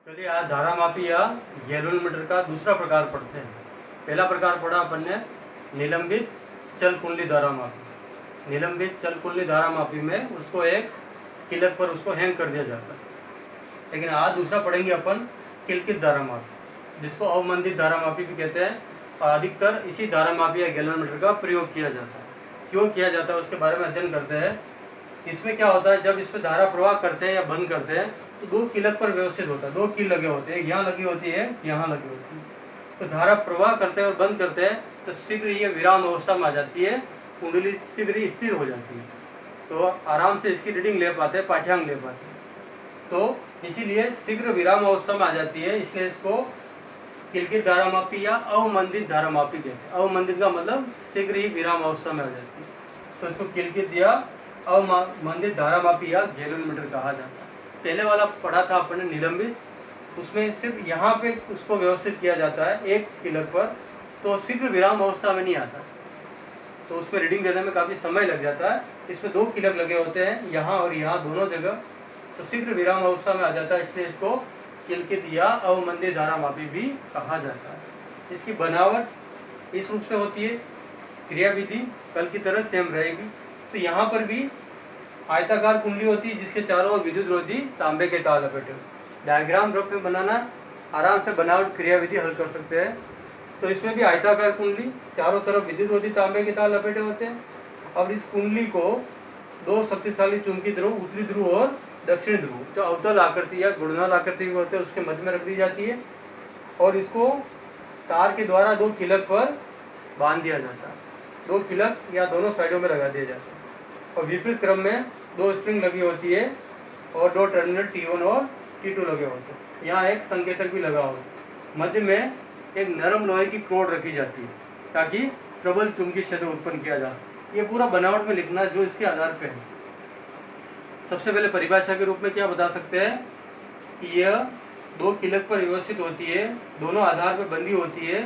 चलिए आज धारामापी या गैल्वेनोमीटर का दूसरा प्रकार पढ़ते हैं। पहला प्रकार पढ़ा अपन ने निलंबित चल कुंडली धारामापी। निलंबित चल कुंडली धारामापी में उसको एक किलक पर उसको हैंग कर दिया जाता है। लेकिन आज दूसरा पढ़ेंगे अपन किलकित धारामापी, जिसको अवमंदित धारामापी भी कहते हैं। अधिकतर इसी धारामापी या गैल्वेनोमीटर का प्रयोग किया जाता है। क्यों किया जाता है उसके बारे में अध्ययन करते हैं। इसमें क्या होता है, जब इस पर धारा प्रवाह करते हैं या बंद करते हैं तो दो किलक पर व्यवस्थित होता है। दो कील लगे होते हैं, एक यहाँ लगी होती है, यहाँ लगी होती है। तो धारा प्रवाह करते हैं और बंद करते हैं तो शीघ्र ये विराम अवस्था में आ जाती है, कुंडली शीघ्र ही स्थिर हो जाती है। तो आराम से इसकी रीडिंग ले पाते हैं, पाठ्यांक ले पाते हैं। तो इसीलिए शीघ्र विराम अवस्था में आ जाती है, इसलिए इसको किलकित धारामापी या अवमंदित धारामापी कहते हैं। अवमंदित का मतलब शीघ्र ही विराम अवस्था में आ जाती है, तो इसको किलकित या अवमंदित धारामापी या गैल्वेनोमीटर कहा जाता है। पहले वाला पढ़ा था अपन ने निलंबित, उसमें सिर्फ यहाँ पे उसको व्यवस्थित किया जाता है एक किलक पर, तो शीघ्र विराम अवस्था में नहीं आता, तो उसमें रीडिंग लेने में काफ़ी समय लग जाता है। इसमें दो किलक लगे होते हैं, यहाँ और यहाँ दोनों जगह, तो शीघ्र विराम अवस्था में आ जाता है, इसलिए इसको किलकित या अवमंदित धारामापी भी कहा जाता है। इसकी बनावट इस रूप से होती है, क्रियाविधि कल की तरह सेम रहेगी। तो यहाँ पर भी आयताकार कुंडली होती है जिसके चारों ओर विद्युत रोधी तांबे के तार लपेटे। डायग्राम रूप में बनाना आराम से बनावट क्रियाविधि हल कर सकते हैं। तो इसमें भी आयताकार कुंडली, चारों तरफ विद्युत रोधी तांबे के तार लपेटे होते हैं। अब इस कुंडली को दो शक्तिशाली चुंबकीय ध्रुव, उत्तरी ध्रुव और दक्षिणी ध्रुव, जो अवतल आकृति या घूर्णन आकृति के होते हैं, उसके मध्य में रख दी जाती है और इसको तार के द्वारा दो किलक पर बांध दिया जाता है। दो किलक या दोनों साइडों में लगा दिया जाता है और विपरीत क्रम में दो स्प्रिंग लगी होती है और दो टर्मिनल T1 और T2 लगे होते हैं। यहाँ एक संकेतक भी लगा होता है। मध्य में एक नरम लोहे की क्रोड रखी जाती है ताकि प्रबल चुंबकीय क्षेत्र उत्पन्न किया जा सके। ये पूरा बनावट में लिखना जो इसके आधार पर है। सबसे पहले परिभाषा के रूप में क्या बता सकते हैं कि यह दो किलक पर व्यवस्थित होती है, दोनों आधार पर बंधी होती है,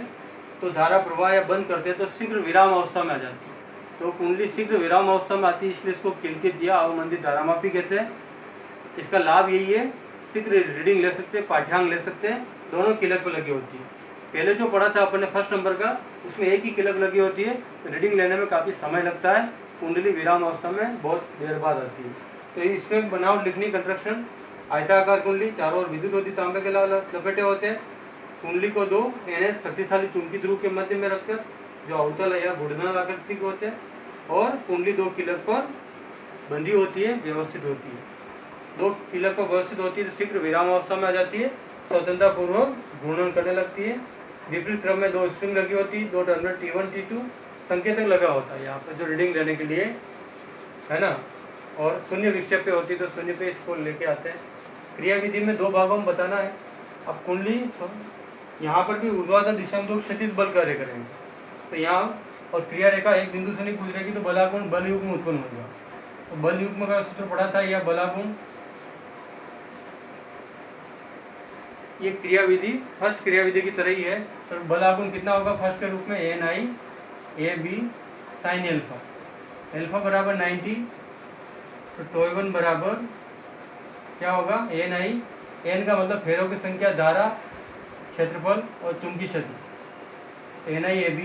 तो धारा प्रवाह या बंद करते हैं तो शीघ्र विराम अवस्था में आ जाती है। तो कुंडली शीघ्र विराम अवस्था में आती है, इसलिए इसको किलकित या अवमंदित धारामापी कहते हैं। इसका लाभ यही है, शीघ्र रीडिंग ले सकते हैं, पाठ्यांक ले सकते हैं, दोनों किलक पर लगी होती है। पहले जो पढ़ा था अपने फर्स्ट नंबर का, उसमें एक ही किलक लगी होती है, तो रीडिंग लेने में काफ़ी समय लगता है, कुंडली विराम अवस्था में बहुत देर बाद आती है। तो इसमें बनावट लिखनी, कंस्ट्रक्शन आयताकार कुंडली, चारों ओर विद्युत रोधी तांबे के लपेटे होते हैं। कुंडली को दो NS शक्तिशाली चुंबकीय ध्रुव के मध्य में रखकर, जो अवतल या घूर्णन आकृति के होते हैं, और कुंडली दो किलक पर बंधी होती है, व्यवस्थित होती है। दो किलक पर व्यवस्थित होती है तो शीघ्र विराम अवस्था में आ जाती है, स्वतंत्रतापूर्वक घूर्णन करने लगती है। विपरीत क्रम में दो स्प्रिंग लगी होती है, दो टर्मिनल T1 T2, संकेतक लगा होता है यहाँ पर जो रीडिंग लेने के लिए है ना, और शून्य विक्षेप पे होती है तो शून्य पे इसको लेके आते हैं। क्रियाविधि में दो भागों में बताना है। अब कुंडली यहाँ पर भी ऊर्ध्वाधर दिशा में दो क्षैतिज बल कार्य करेंगे, तो यहाँ और क्रिया रेखा एक बिंदु से नहीं गुजरेगी तो बलागुण बल युग्म उत्पन्न होगा। तो बल युग्म का सूत्र पढ़ा था, यह बलागुण, ये क्रियाविधि फर्स्ट क्रियाविधि की तरह ही है। तो बलागुण कितना होगा फर्स्ट के रूप में NI AB sin alpha, alpha बराबर 90, तो टॉय1 बराबर क्या होगा NI, N का मतलब फेरों की संख्या, धारा, क्षेत्रफल और चुंबकीय क्षेत्र, NI AB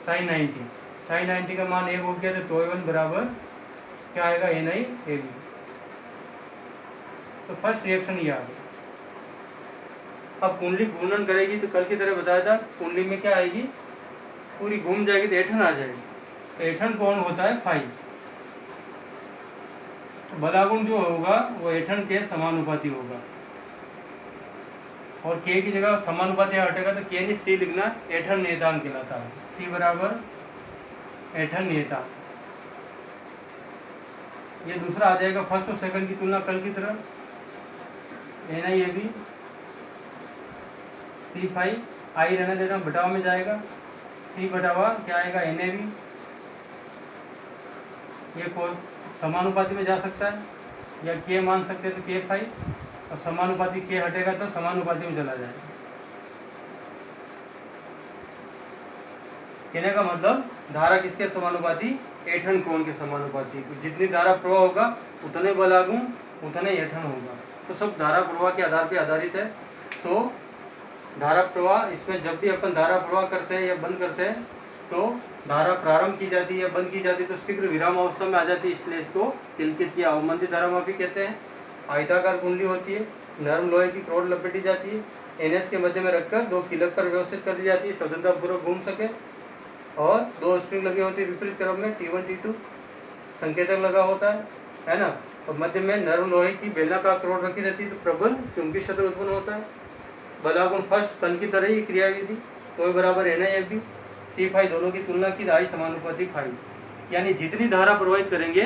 sin 90, sin 90 का मान 1 हो गया, तो टॉय1 बराबर क्या आएगा NI AB। तो फर्स्ट रिएक्शन ये आ गया। अब कुंडली घूर्णन करेगी तो कल की तरह बताया था, कुंडली में क्या आएगी, पूरी घूम जाएगी तो ऐठन आ जाएगी। तो ऐठन कौन होता है, फाई। तो बलागुण जो होगा वो ऐठन के समानुपाती होगा, और K की जगह समानुपाती हटेगा तो K नहीं C लिखना, ऐठन नियतांक कहलाता है। C बराबर ऐठन नियतांक। ये दूसरा आ जाएगा फर्स्ट और सेकंड की तुलना कल की तरह, NI AB C5, I रहने देना, बटाव में जाएगा, C बटावा क्या आएगा NAB। ये कोई समानुपाती में जा सकता है या K मान सकते हैं तो K5, और समानुपाती K हटेगा तो समानुपाती में चला जाएगा। कहने का मतलब धारा किसके समानुपाती, ऐठन कोण के समानुपाती। जितनी धारा प्रवाह होगा उतने बलागुण उतने ऐठन होगा। तो सब धारा प्रवाह के आधार पर आधारित है। तो धारा प्रवाह, इसमें जब भी अपन धारा प्रवाह करते हैं या बंद करते हैं तो धारा प्रारंभ की जाती है या बंद की जाती है तो शीघ्र विराम अवस्था में आ जाती है, इसलिए इसको किलकित या अवमंदित धारामापी कहते हैं। आयताकार कुंडली होती है, नरम लोहे की रॉड लपेटी जाती है, एनएस के मध्य में रखकर 2 कीलक पर व्यवस्थित कर दी जाती है, स्वतंत्रतापूर्वक घूम सके, और 2 स्प्रिंग लगे होते हैं विपरीत क्रम में, T1 T2 संकेतक लगा होता है ना। और मध्य में नरम लोहे की बेलनाकार रॉड रखी रहती है तो प्रबल चुंबकीय क्षेत्र उत्पन्न होता है। बलागुण फर्स्ट कण की तरह ही क्रियाविधि, तो बराबर NiFB C दोनों की तुलना की I समानुपाती फाई, यानी जितनी धारा प्रवाहित करेंगे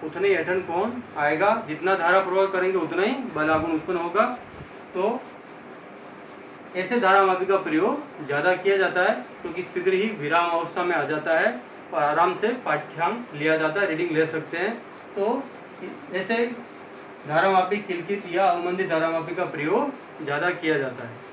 उतने ही ऐंठन कोण आएगा, जितना धारा प्रवाह करेंगे उतना ही बलागुण उत्पन्न होगा। तो ऐसे धारामापी का प्रयोग ज़्यादा किया जाता है क्योंकि शीघ्र ही विराम अवस्था में आ जाता है और आराम से पाठ्यांक लिया जाता है, रीडिंग ले सकते हैं। तो ऐसे धारामापी किलकित या अवमंदित धारामापी का प्रयोग ज़्यादा किया जाता है।